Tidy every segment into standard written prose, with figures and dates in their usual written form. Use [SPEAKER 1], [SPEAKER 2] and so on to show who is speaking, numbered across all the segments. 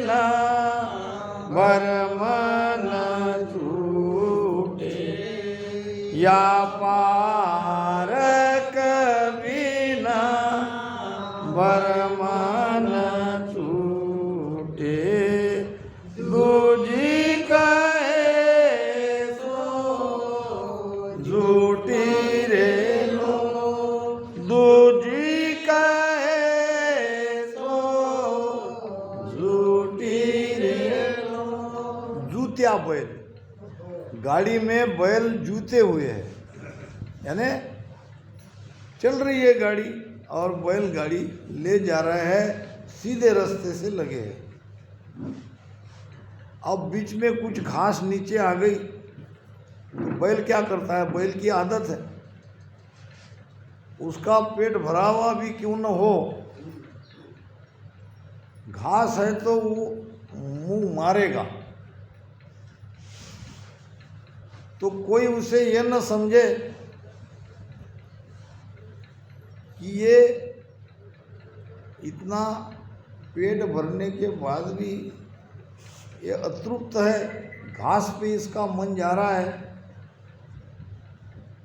[SPEAKER 1] बिना भरम न छूटे, या पारक बिना भरम न छूटे। दूजी कहे सो झूठी रे लो, दूजी कहे सो झूठी रे लो। जूतिया बैल, गाड़ी में बैल जूते हुए हैं, यानी चल रही है गाड़ी और बैल गाड़ी ले जा रहा है, सीधे रास्ते से लगे हैं। अब बीच में कुछ घास नीचे आ गई तो बैल क्या करता है, बैल की आदत है, उसका पेट भरा हुआ भी क्यों न हो, घास है तो वो मुंह मारेगा। तो कोई उसे ये न समझे कि ये इतना पेट भरने के बाद भी ये अतृप्त है, घास पे इसका मन जा रहा है।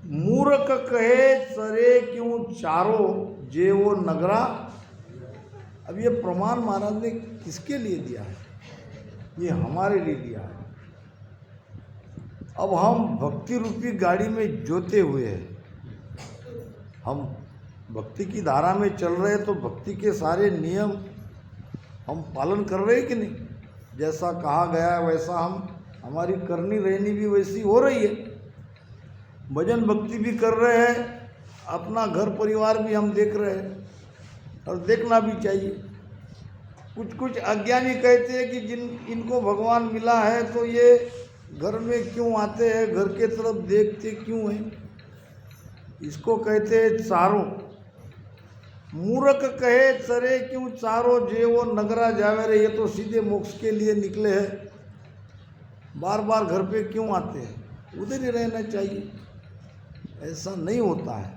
[SPEAKER 1] मूर्ख कहे चरे क्यों चारो, जे वो नगरा। अब ये प्रमाण महाराज ने किसके लिए दिया है, ये हमारे लिए दिया है। अब हम भक्ति रूपी गाड़ी में जोते हुए हैं, हम भक्ति की धारा में चल रहे हैं, तो भक्ति के सारे नियम हम पालन कर रहे हैं कि नहीं, जैसा कहा गया है वैसा हमारी करनी रहनी भी वैसी हो रही है। भजन भक्ति भी कर रहे हैं, अपना घर परिवार भी हम देख रहे हैं और देखना भी चाहिए। कुछ अज्ञानी कहते हैं कि इनको भगवान मिला है तो ये घर में क्यों आते हैं, घर के तरफ देखते क्यों हैं, इसको कहते हैं चारों। मूर्ख कहे चरे क्यों चारो, जे वो नगरा जावे रे। ये तो सीधे मोक्ष के लिए निकले हैं, बार बार घर पे क्यों आते हैं, उधर ही रहना चाहिए। ऐसा नहीं होता है,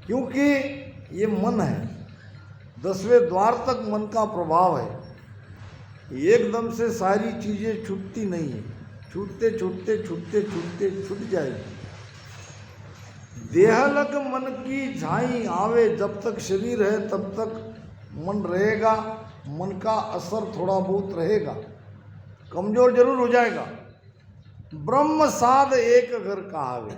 [SPEAKER 1] क्योंकि ये मन है, 10वें द्वार तक मन का प्रभाव है, एकदम से सारी चीज़ें छूटती नहीं है, छूटते छूटते छूटते छूटते छूट जाएगी। देह लग मन की झाई आवे, जब तक शरीर है तब तक मन रहेगा, मन का असर थोड़ा बहुत रहेगा, कमजोर जरूर हो जाएगा। ब्रह्म साध एक घर कहावे,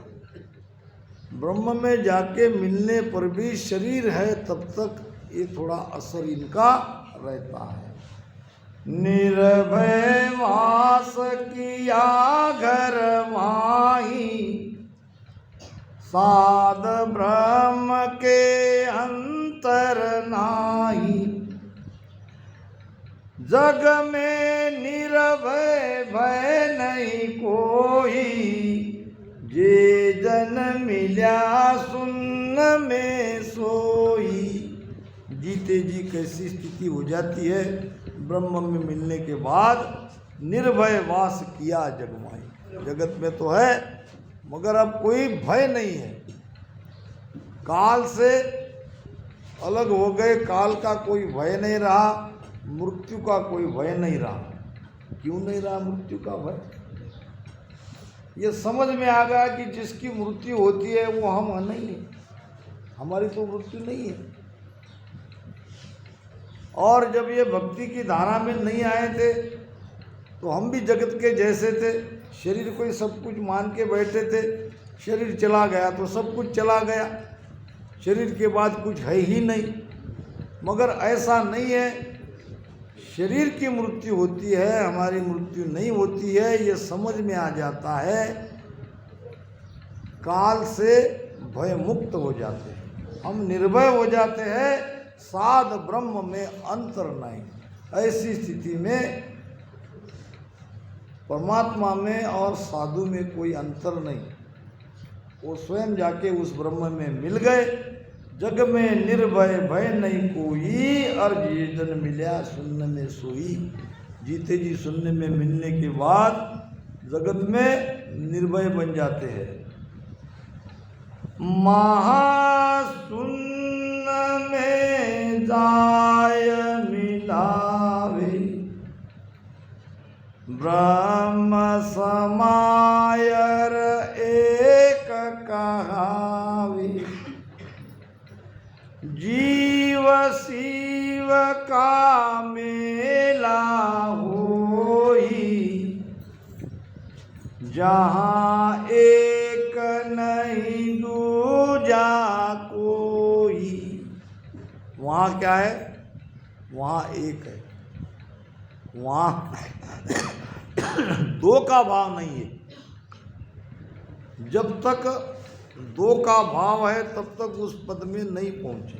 [SPEAKER 1] ब्रह्म में जाके मिलने पर भी शरीर है तब तक ये थोड़ा असर इनका रहता है। निर्भय वास किया घर माही, साध ब्रह्म के अंतर नाही। जग में निर्भय भय नहीं कोई, जे जन मिल्या सुन्न में सोई। जीते जी कैसी स्थिति हो जाती है, ब्रह्म में मिलने के बाद निर्भय वास किया जगमाई। जगत में तो है मगर अब कोई भय नहीं है, काल से अलग हो गए, काल का कोई भय नहीं रहा, मृत्यु का कोई भय नहीं रहा। क्यों नहीं रहा मृत्यु का भय, ये समझ में आ गया कि जिसकी मृत्यु होती है वो हम नहीं है, हमारी तो मृत्यु नहीं है। और जब ये भक्ति की धारा में नहीं आए थे तो हम भी जगत के जैसे थे, शरीर को ही सब कुछ मान के बैठे थे। शरीर चला गया तो सब कुछ चला गया, शरीर के बाद कुछ है ही नहीं। मगर ऐसा नहीं है, शरीर की मृत्यु होती है, हमारी मृत्यु नहीं होती है, ये समझ में आ जाता है। काल से भय मुक्त हो जाते हैं, हम निर्भय हो जाते हैं, साध ब्रह्म में अंतर नहीं। ऐसी स्थिति में परमात्मा में और साधु में कोई अंतर नहीं, वो स्वयं जाके उस ब्रह्म में मिल गए। जग में निर्भय भय नहीं कोई, और ये जन मिल्या शून्य में सोई। जीते जी शून्य में मिलने के बाद जगत में निर्भय बन जाते हैं। महाशून्य में जाय मिलावे, ब्रह्म समायर एक कहावी, जीव शिव का मेला होई, जहाँ एक नहीं दूजा कोई। वहाँ क्या है? वहाँ एक है, वहाँ दो का भाव नहीं है। जब तक दो का भाव है तब तक उस पद में नहीं पहुँचे।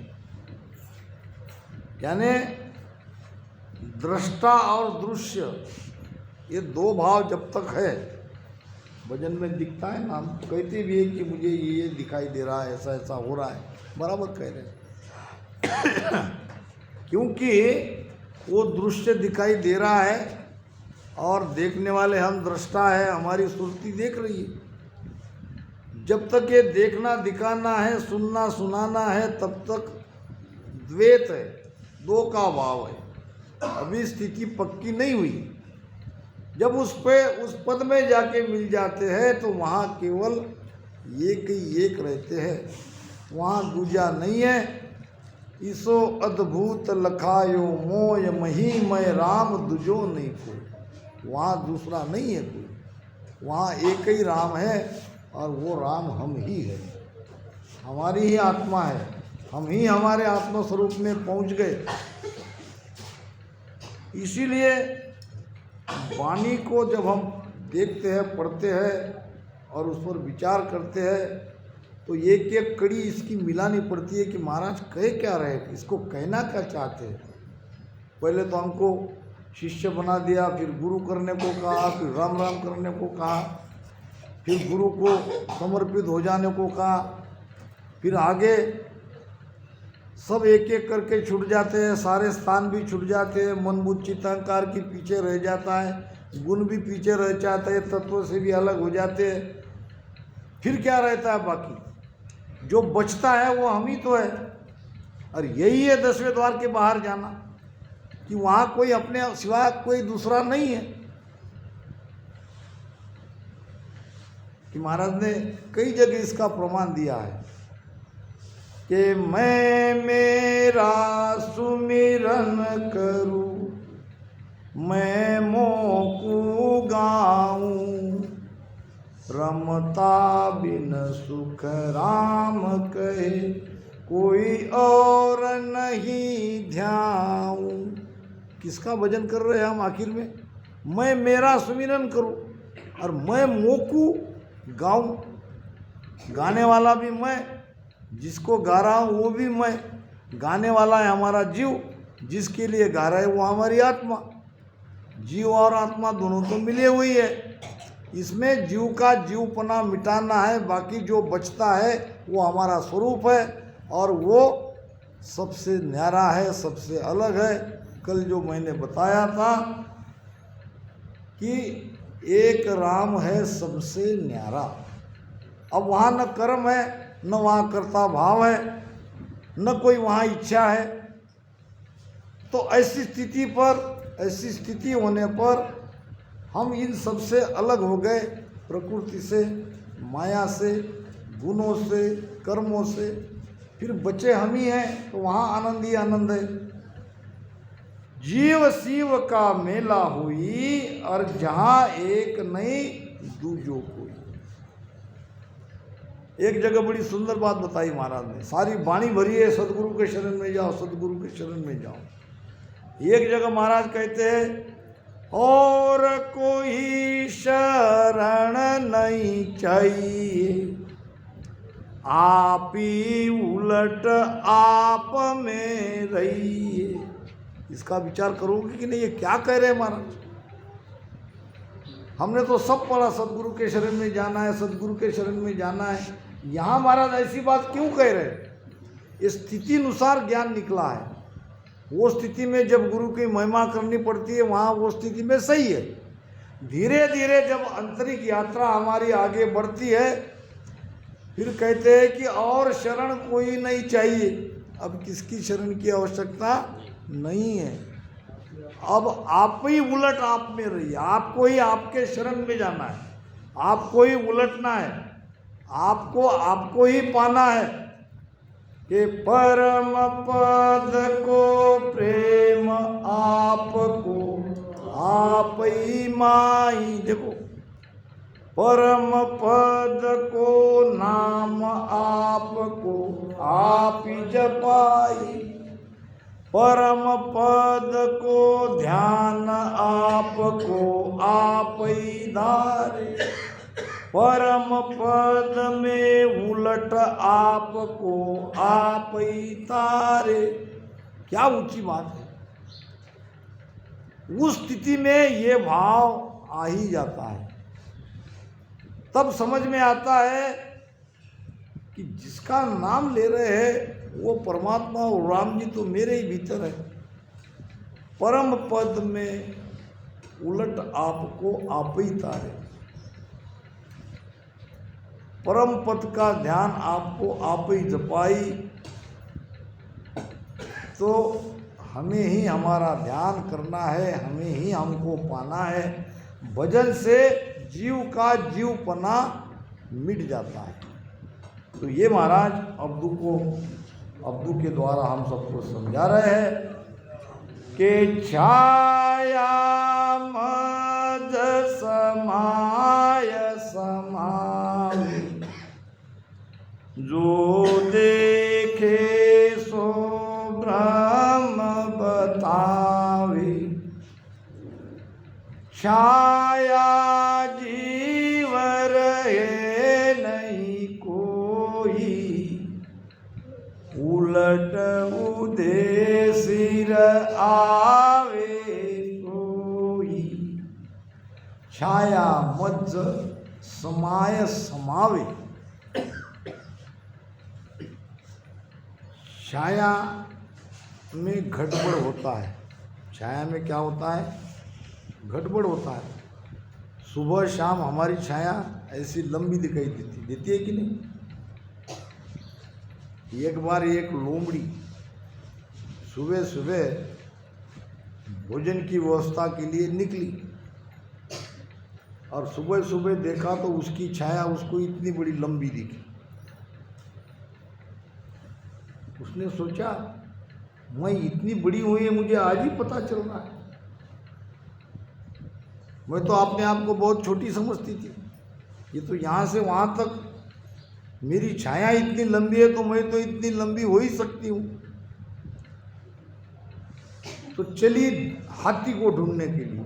[SPEAKER 1] यानी दृष्टा और दृश्य, ये दो भाव जब तक है, भजन में दिखता है ना, हम कहते भी है कि मुझे ये दिखाई दे रहा है, ऐसा ऐसा हो रहा है, बराबर कह रहे हैं। क्योंकि वो दृश्य दिखाई दे रहा है और देखने वाले हम दृष्टा है, हमारी सुरती देख रही है। जब तक ये देखना दिखाना है, सुनना सुनाना है, तब तक द्वैत है, दो का भाव है। अभी स्थिति पक्की नहीं हुई। जब उस पद में जाके मिल जाते हैं तो वहाँ केवल एक ही एक रहते हैं, वहाँ दूजा नहीं है। ईसो अद्भुत लखायो मोय महिमय राम दुजो नहीं कोई। वहाँ दूसरा नहीं है कोई, वहाँ एक ही राम है और वो राम हम ही है, हमारी ही आत्मा है। हम ही हमारे आत्मा स्वरूप में पहुँच गए। इसीलिए वाणी को जब हम देखते हैं, पढ़ते हैं और उस पर विचार करते हैं तो एक एक कड़ी इसकी मिलानी पड़ती है कि महाराज कहे क्या रहे, इसको कहना क्या चाहते हैं। पहले तो हमको शिष्य बना दिया, फिर गुरु करने को कहा, फिर राम राम करने को कहा, फिर गुरु को समर्पित हो जाने को कहा, फिर आगे सब एक एक करके छूट जाते हैं, सारे स्थान भी छूट जाते हैं, मन बुद्धि चित्त अहंकार के पीछे रह जाता है, गुण भी पीछे रह जाते हैं, तत्व से भी अलग हो जाते हैं। फिर क्या रहता है बाकी? जो बचता है वो हम ही तो है। और यही है 10वें द्वार के बाहर जाना, कि वहाँ कोई अपने सिवा कोई दूसरा नहीं है। कि महाराज ने कई जगह इसका प्रमाण दिया है कि मैं मेरा सुमिरन करूं, मैं मोकू गाऊं, रमता बिन सुख राम कहे, कोई और नहीं ध्याऊं। किसका भजन कर रहे हैं हम आखिर में? मैं मेरा सुमिरन करूं और मैं मोकू गाऊं। गाने वाला भी मैं, जिसको गा रहा हूँ वो भी मैं। गाने वाला है हमारा जीव, जिसके लिए गा रहा है वो हमारी आत्मा। जीव और आत्मा दोनों तो मिले हुई है। इसमें जीव का जीवपना मिटाना है, बाकी जो बचता है वो हमारा स्वरूप है और वो सबसे न्यारा है, सबसे अलग है। कल जो मैंने बताया था कि एक राम है सबसे न्यारा। अब वहाँ न कर्म है, न वहाँ कर्ता भाव है, न कोई वहाँ इच्छा है। तो ऐसी स्थिति होने पर हम इन सबसे अलग हो गए, प्रकृति से, माया से, गुणों से, कर्मों से। फिर बचे हम ही हैं, तो वहाँ आनंद ही आनंद है। जीव शिव का मेला हुई और जहाँ एक नहीं दूजो कोई। एक जगह बड़ी सुंदर बात बताई महाराज ने, सारी वाणी भरी है, सदगुरु के शरण में जाओ, सदगुरु के शरण में जाओ। एक जगह महाराज कहते हैं, और कोई शरण नहीं चाहिए, आप ही उलट आप में रहिए। इसका विचार करोगे कि नहीं, ये क्या कह रहे हैं महाराज? हमने तो सब पढ़ा, सदगुरु के शरण में जाना है, सदगुरु के शरण में जाना है। यहाँ महाराज ऐसी बात क्यों कह रहे हैं? स्थिति अनुसार ज्ञान निकला है। वो स्थिति में जब गुरु की महिमा करनी पड़ती है, वहाँ वो स्थिति में सही है। धीरे धीरे जब आंतरिक यात्रा हमारी आगे बढ़ती है, फिर कहते हैं कि और शरण कोई नहीं चाहिए। अब किसकी शरण की आवश्यकता नहीं है। अब आप ही उलट आप में रहिए, आपको ही आपके शरण में जाना है, आपको ही उलटना है, आपको ही पाना है कि परम पद को प्रेम आपको आप ही माई। देखो, परम पद को नाम आपको आप ही जपाई, परम पद को ध्यान आपको आप ही धारे, परम पद में उलट आपको आप ही तारे। क्या ऊंची बात है। उस स्थिति में ये भाव आ ही जाता है, तब समझ में आता है कि जिसका नाम ले रहे हैं वो परमात्मा और राम जी तो मेरे ही भीतर है। परम पद में उलट आपको आप ही तारे, परम पद का ध्यान आपको आप ही जपाई। तो हमें ही हमारा ध्यान करना है, हमें ही हमको पाना है। भजन से जीव का जीवपना मिट जाता है। तो ये महाराज अब्दू के द्वारा हम सबको समझा रहे हैं कि छाया मज समाय समावे, जो देखे सो ब्रह्म बतावे। छाया जीव रहे नहीं कोई, उलट उदे सिर आवे कोई। छाया मज समाय समावे। छाया में गड़बड़ होता है। छाया में क्या होता है? गड़बड़ होता है। सुबह शाम हमारी छाया ऐसी लंबी दिखाई देती है कि नहीं? एक बार एक लोमड़ी सुबह सुबह भोजन की व्यवस्था के लिए निकली और सुबह सुबह देखा तो उसकी छाया उसको इतनी बड़ी लंबी दिखी। उसने सोचा मैं इतनी बड़ी हुई है, मुझे आज ही पता चल रहा है। मैं तो अपने आप को बहुत छोटी समझती थी। ये तो यहाँ से वहाँ तक मेरी छाया इतनी लंबी है, तो मैं तो इतनी लंबी हो ही सकती हूँ। तो चलिए हाथी को ढूंढने के लिए।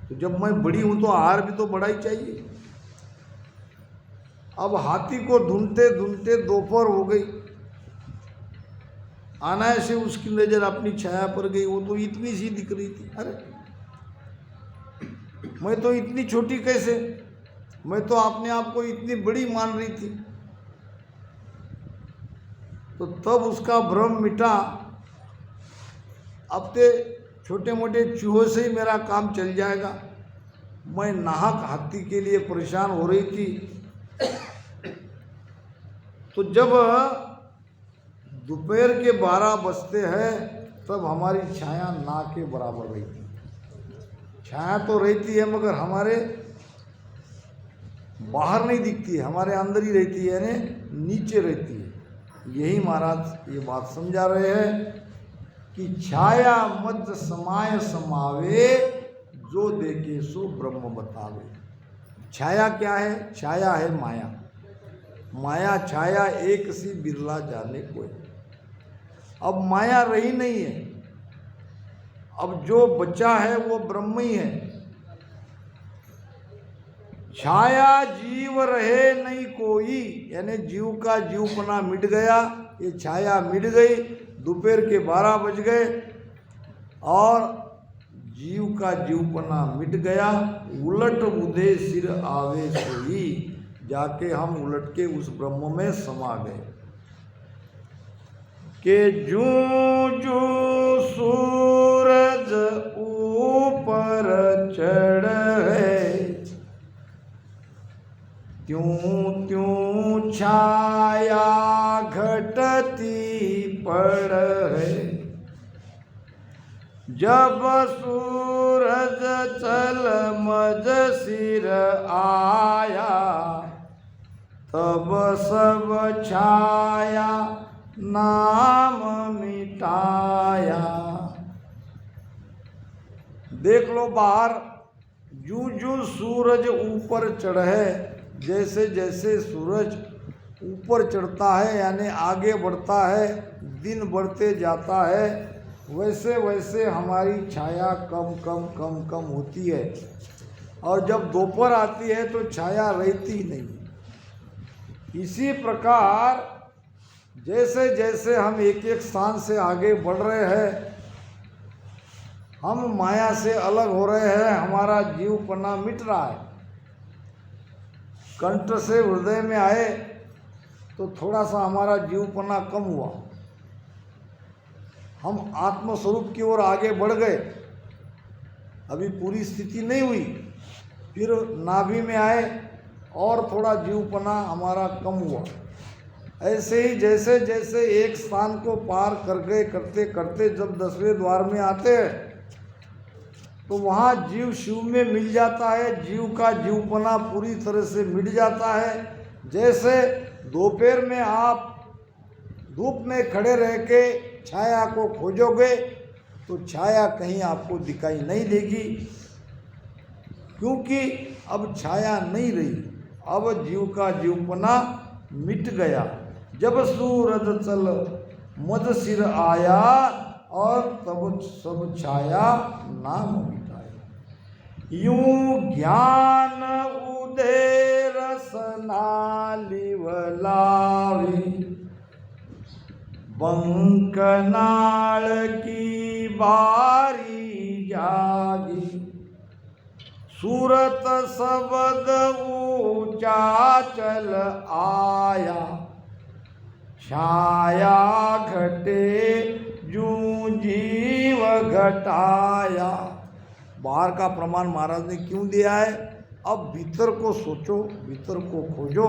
[SPEAKER 1] तो जब मैं बड़ी हूँ तो आहार भी तो बड़ा ही चाहिए। अब हाथी को ढूंढते ढूंढते दोपहर हो गई। आना से उसकी नज़र अपनी छाया पर गई। वो तो इतनी सी दिख रही थी। अरे मैं तो इतनी छोटी कैसे? मैं तो अपने आप को इतनी बड़ी मान रही थी। तो तब उसका भ्रम मिटा। अब ते छोटे मोटे चूहों से ही मेरा काम चल जाएगा। मैं नाहक हाथी के लिए परेशान हो रही थी। तो जब दोपहर के 12 बजते हैं तब हमारी छाया ना के बराबर रही थी। छाया तो रहती है मगर हमारे बाहर नहीं दिखती है, हमारे अंदर ही रहती है, यानी नीचे रहती है। यही महाराज ये बात समझा रहे हैं कि छाया मध्य समाय समावे, जो देखे सो ब्रह्म बतावे। छाया क्या है? छाया है माया। माया छाया एक सी बिरला जाने कोई। अब माया रही नहीं है। अब जो बचा है वो ब्रह्म ही है। छाया जीव रहे नहीं कोई, यानी जीव का जीवपना मिट गया। ये छाया मिट गई। दोपहर के 12 बज गए और जीव का जीवपना मिट गया। उलट उदे सिर आवे सोई, जाके हम उलट के उस ब्रह्म में समा गए। के जूं जूं सूरज ऊपर चढ़े, त्यों त्यों छाया घटती पड़े। जब सूरज चल मज सिर आया, तब सब छाया नाम मिटाया। देख लो बाहर, जूं जूं सूरज ऊपर चढ़े, जैसे जैसे सूरज ऊपर चढ़ता है यानी आगे बढ़ता है, दिन बढ़ते जाता है, वैसे वैसे हमारी छाया कम कम कम कम होती है। और जब दोपहर आती है तो छाया रहती नहीं। इसी प्रकार जैसे जैसे हम एक एक स्थान से आगे बढ़ रहे हैं, हम माया से अलग हो रहे हैं, हमारा जीवपना मिट रहा है। कंठ से हृदय में आए तो थोड़ा सा हमारा जीवपना कम हुआ, हम आत्मस्वरूप की ओर आगे बढ़ गए, अभी पूरी स्थिति नहीं हुई। फिर नाभि में आए और थोड़ा जीवपना हमारा कम हुआ। ऐसे ही जैसे जैसे एक स्थान को पार कर गए करते करते जब 10वें द्वार में आते हैं तो वहाँ जीव शिव में मिल जाता है, जीव का जीवपना पूरी तरह से मिट जाता है। जैसे दोपहर में आप धूप में खड़े रह के छाया को खोजोगे तो छाया कहीं आपको दिखाई नहीं देगी, क्योंकि अब छाया नहीं रही, अब जीव का जीवपना मिट गया। जब सूरज चल मद सिर आया और तब सब छाया नाम मिटाया। यूं ज्ञान उदय रसना लिवलावी, बंकनाल की बारी जागी। सूरत सबद ऊंचा चल आया, छाया घटे जूं जीव घटाया। बाहर का प्रमाण महाराज ने क्यों दिया है? अब भीतर को सोचो, भीतर को खोजो।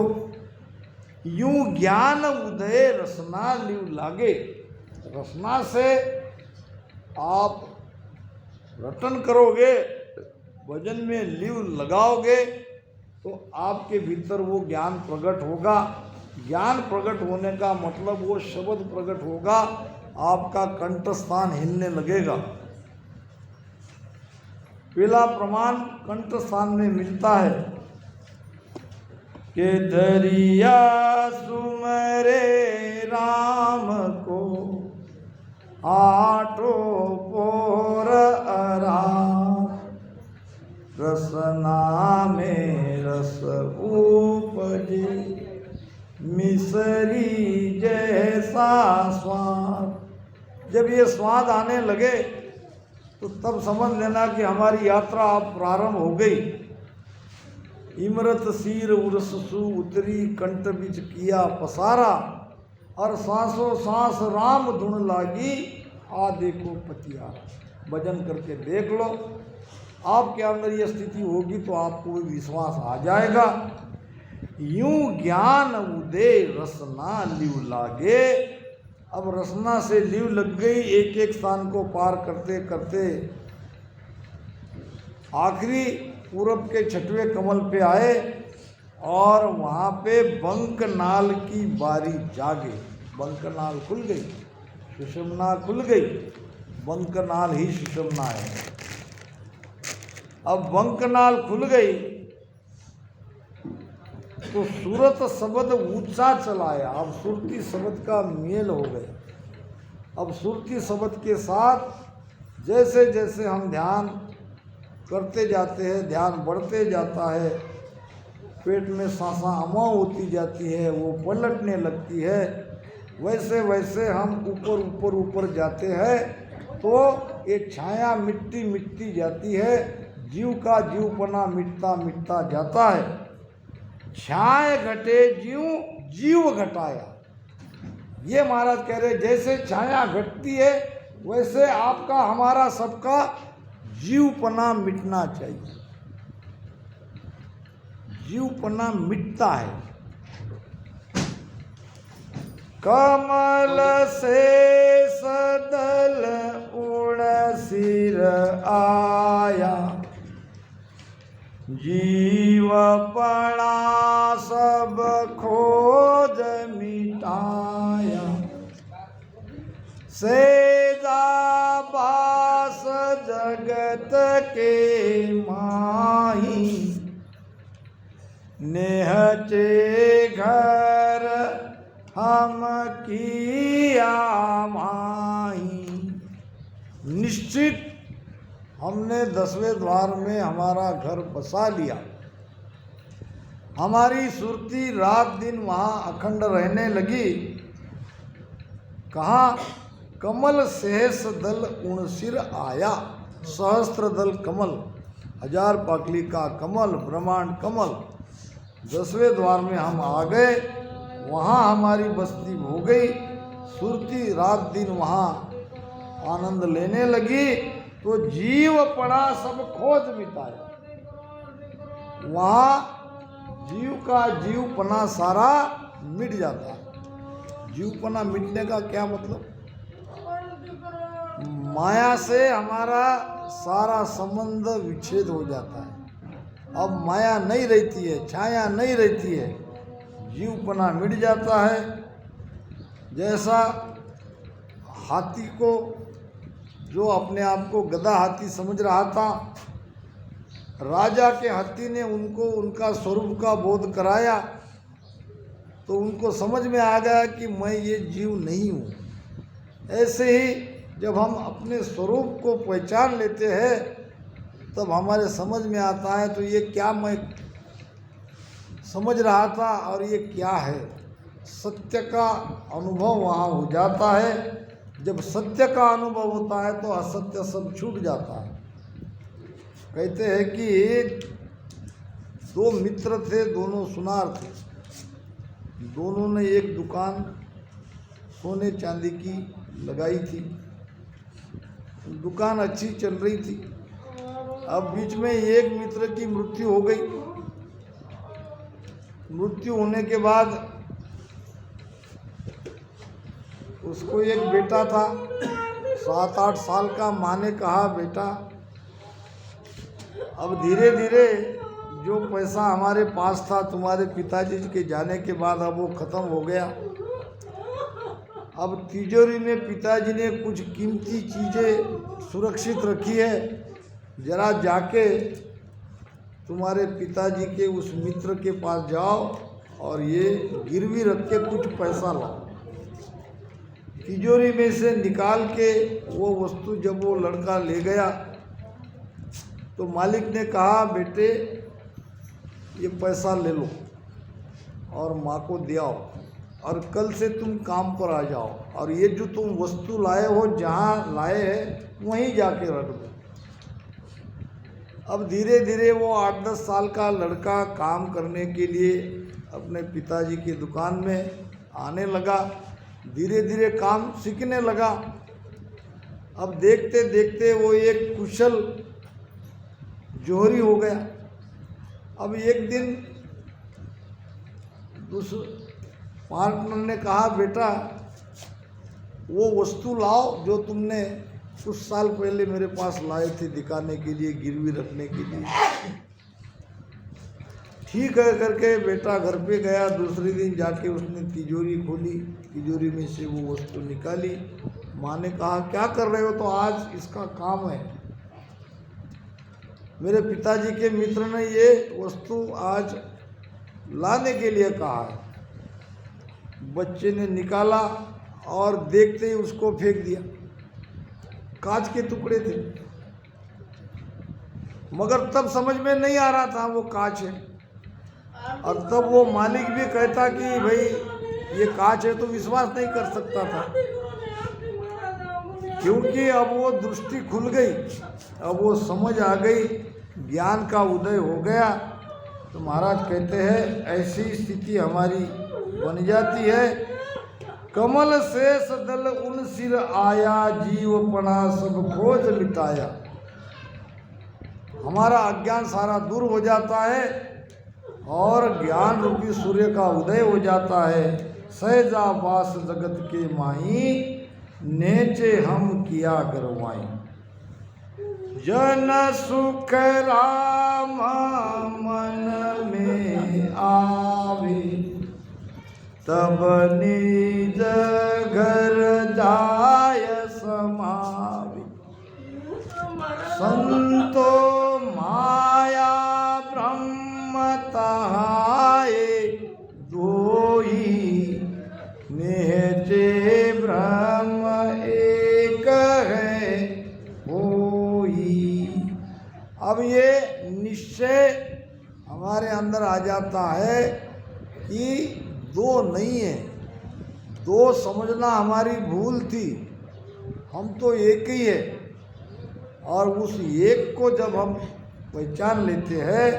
[SPEAKER 1] यूं ज्ञान उदय रसना लिव लागे। रसना से आप रटन करोगे, भजन में लिव लगाओगे तो आपके भीतर वो ज्ञान प्रकट होगा। ज्ञान प्रकट होने का मतलब वो शब्द प्रकट होगा, आपका कंठस्थान हिलने लगेगा। पहला प्रमाण कंठस्थान में मिलता है कि दरिया सुमरे राम को, आठों पोर आराम, रसना में रस उपजे, मिसरी जैसा स्वाद। जब ये स्वाद आने लगे तो तब समझ लेना कि हमारी यात्रा अब प्रारंभ हो गई। इमरत सीर उरस सु उतरी, कंठ बिच किया पसारा, और सांसों सांस राम धुन लागी, आ देखो पतियारा। भजन करके देख लो, आपके अंदर ये स्थिति होगी तो आपको विश्वास आ जाएगा। यूं ज्ञान उदय रसना लिव लागे। अब रसना से लिव लग गई, एक एक स्थान को पार करते करते आखिरी पूरब के 6वें कमल पे आए और वहाँ पे बंकनाल की बारी जागे। बंकनाल खुल गई, सुषुम्ना खुल गई, बंकनाल ही सुषुम्ना है। अब बंकनाल खुल गई तो सूरत शब्द ऊंचा चलाया। अब सुरती शब्द का मेल हो गया। अब सुरती शब्द के साथ जैसे जैसे हम ध्यान करते जाते हैं, ध्यान बढ़ते जाता है, पेट में सांसा अमा होती जाती है, वो पलटने लगती है, वैसे वैसे हम ऊपर ऊपर ऊपर जाते हैं तो ये छाया मिटती मिटती जाती है, जीव का जीवपना मिटता मिटता जाता है। छाय घटे जीव जीव घटाया। ये महाराज कह रहे जैसे छाया घटती है वैसे आपका हमारा सबका जीवपना मिटना चाहिए। जीवपना मिटता है। कमल से सदल उड़ सिर आया, जीव पड़ा सब खोज मिटाया। सेजा बास जगत के माही, नेहचे घर हम किया माही। निश्चित हमने 10वें द्वार में हमारा घर बसा लिया। हमारी सुरती रात दिन वहाँ अखंड रहने लगी। कहाँ? कमल सहस दल उणसिर आया। सहस्त्र दल कमल, 1000 पाकली का कमल, ब्रह्मांड कमल। 10वें द्वार में हम आ गए, वहाँ हमारी बस्ती हो गई। सुरती रात दिन वहाँ आनंद लेने लगी। तो जीव पड़ा सब खोज मिटाया। वहाँ जीव का जीवपना सारा मिट जाता है। जीवपना मिटने का क्या मतलब? माया से हमारा सारा संबंध विच्छेद हो जाता है। अब माया नहीं रहती है, छाया नहीं रहती है, जीवपना मिट जाता है। जैसा हाथी को, जो अपने आप को गधा हाथी समझ रहा था, राजा के हाथी ने उनको उनका स्वरूप का बोध कराया तो उनको समझ में आ गया कि मैं ये जीव नहीं हूँ। ऐसे ही जब हम अपने स्वरूप को पहचान लेते हैं तब हमारे समझ में आता है तो ये क्या मैं समझ रहा था और ये क्या है। सत्य का अनुभव वहाँ हो जाता है। जब सत्य का अनुभव होता है तो असत्य सब छूट जाता है। कहते हैं कि 2 मित्र थे, दोनों सुनार थे। दोनों ने एक दुकान सोने चांदी की लगाई थी। दुकान अच्छी चल रही थी। अब बीच में एक मित्र की मृत्यु हो गई। मृत्यु होने के बाद उसको एक बेटा था, 7-8 साल का। माँ ने कहा, बेटा अब धीरे धीरे जो पैसा हमारे पास था तुम्हारे पिताजी के जाने के बाद अब वो ख़त्म हो गया। अब तिजोरी में पिताजी ने कुछ कीमती चीज़ें सुरक्षित रखी है, जरा जाके तुम्हारे पिताजी के उस मित्र के पास जाओ और ये गिरवी रख के कुछ पैसा लाओ। तिजोरी में से निकाल के वो वस्तु जब वो लड़का ले गया तो मालिक ने कहा, बेटे ये पैसा ले लो और माँ को दे आओ और कल से तुम काम पर आ जाओ और ये जो तुम वस्तु लाए हो जहाँ लाए हैं वहीं जाके रख दो। अब धीरे धीरे वो 8-10 साल का लड़का काम करने के लिए अपने पिताजी की दुकान में आने लगा। धीरे धीरे काम सीखने लगा। अब देखते देखते वो एक कुशल जोहरी हो गया। अब एक दिन पार्टनर ने कहा, बेटा वो वस्तु लाओ जो तुमने कुछ साल पहले मेरे पास लाए थे दिखाने के लिए, गिरवी रखने के लिए। ठीक है करके बेटा घर पे गया। दूसरे दिन जाके उसने तिजोरी खोली, तिजोरी में से वो वस्तु निकाली। माँ ने कहा, क्या कर रहे हो? तो आज इसका काम है, मेरे पिताजी के मित्र ने ये वस्तु आज लाने के लिए कहा है। बच्चे ने निकाला और देखते ही उसको फेंक दिया। कांच के टुकड़े थे, मगर तब समझ में नहीं आ रहा था वो कांच है। और तब वो मालिक भी कहता कि भाई ये कांच है, तो विश्वास नहीं कर सकता था, क्योंकि अब वो दृष्टि खुल गई, अब वो समझ आ गई, ज्ञान का उदय हो गया। तो महाराज कहते हैं ऐसी स्थिति हमारी बन जाती है। कमल शेष दल उन सिर आया, जीवपना सब खोज मिटाया। हमारा अज्ञान सारा दूर हो जाता है और ज्ञान रूपी सूर्य का उदय हो जाता है। सहजा वास जगत के माही, नेचे हम किया गरवाई। जन सुख राम मन में आवे, तब निज घर जाय समावे। संतो माया ब्रह्म तहाए, दोई निहते ब्रह्म एक है होई। अब ये निश्चय हमारे अंदर आ जाता है कि दो नहीं है, दो समझना हमारी भूल थी, हम तो एक ही है। और उस एक को जब हम पहचान लेते हैं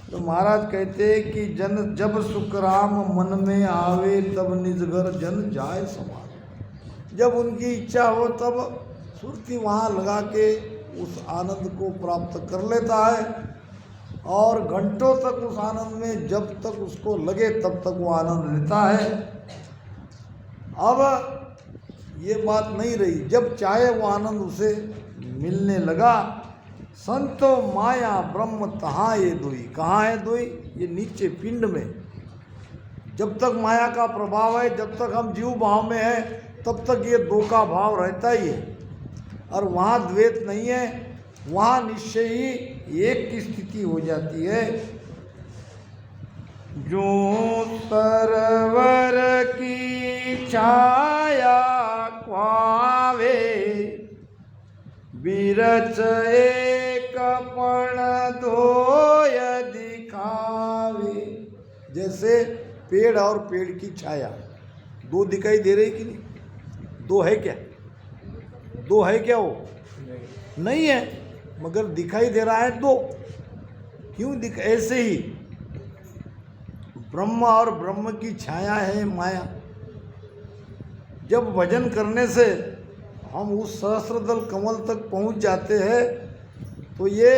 [SPEAKER 1] तो महाराज कहते हैं कि जन जब सुख राम मन में आवे, तब निज घर जन जाए समावे। जब उनकी इच्छा हो तब सुरती वहाँ लगा के उस आनंद को प्राप्त कर लेता है, और घंटों तक उस आनंद में जब तक उसको लगे तब तक वो आनंद लेता है। अब ये बात नहीं रही, जब चाहे वो आनंद उसे मिलने लगा। संतो माया ब्रह्म तहाँ ये दोई। कहाँ है दोई? ये नीचे पिंड में। जब तक माया का प्रभाव है, जब तक हम जीव भाव में है, तब तक ये दो का भाव रहता ही है, और वहाँ द्वैत नहीं है, वहाँ निश्चय ही एक की स्थिति हो जाती है। जो सरवर की छाया ख्वावे, बिरच एक पण धोय दिखावे। जैसे पेड़ और पेड़ की छाया, दो दिखाई दे रही कि नहीं? दो है क्या? दो है क्या? वो नहीं है, मगर दिखाई दे रहा है दो। क्यों ऐसे ही ब्रह्म और ब्रह्म की छाया है माया। जब भजन करने से हम उस सहस्त्रदल कमल तक पहुंच जाते हैं तो ये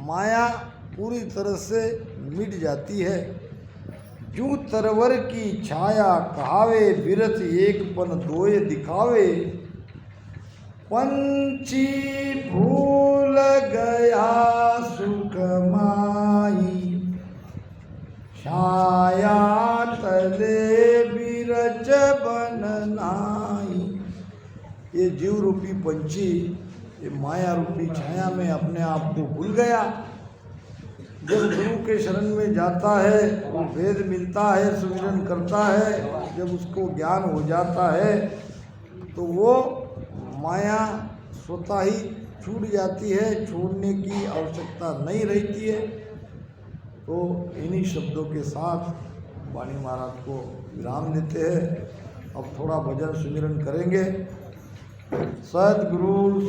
[SPEAKER 1] माया पूरी तरह से मिट जाती है। जू तरवर की छाया कहावे, बिरथ एक पन दोय दिखावे। पंछी भूल गया सुख माई, छाया तले बिरच बन नाई। ये जीव रूपी पंछी ये माया रूपी छाया में अपने आप को भूल गया। जब गुरु के शरण में जाता है, वो वेद मिलता है, सुमिरन करता है, जब उसको ज्ञान हो जाता है तो वो माया स्वतः ही छूट जाती है, छोड़ने की आवश्यकता नहीं रहती है। तो इन्हीं शब्दों के साथ वाणी महाराज को विराम देते हैं। अब थोड़ा भजन सुमिरन करेंगे। सद्गुरु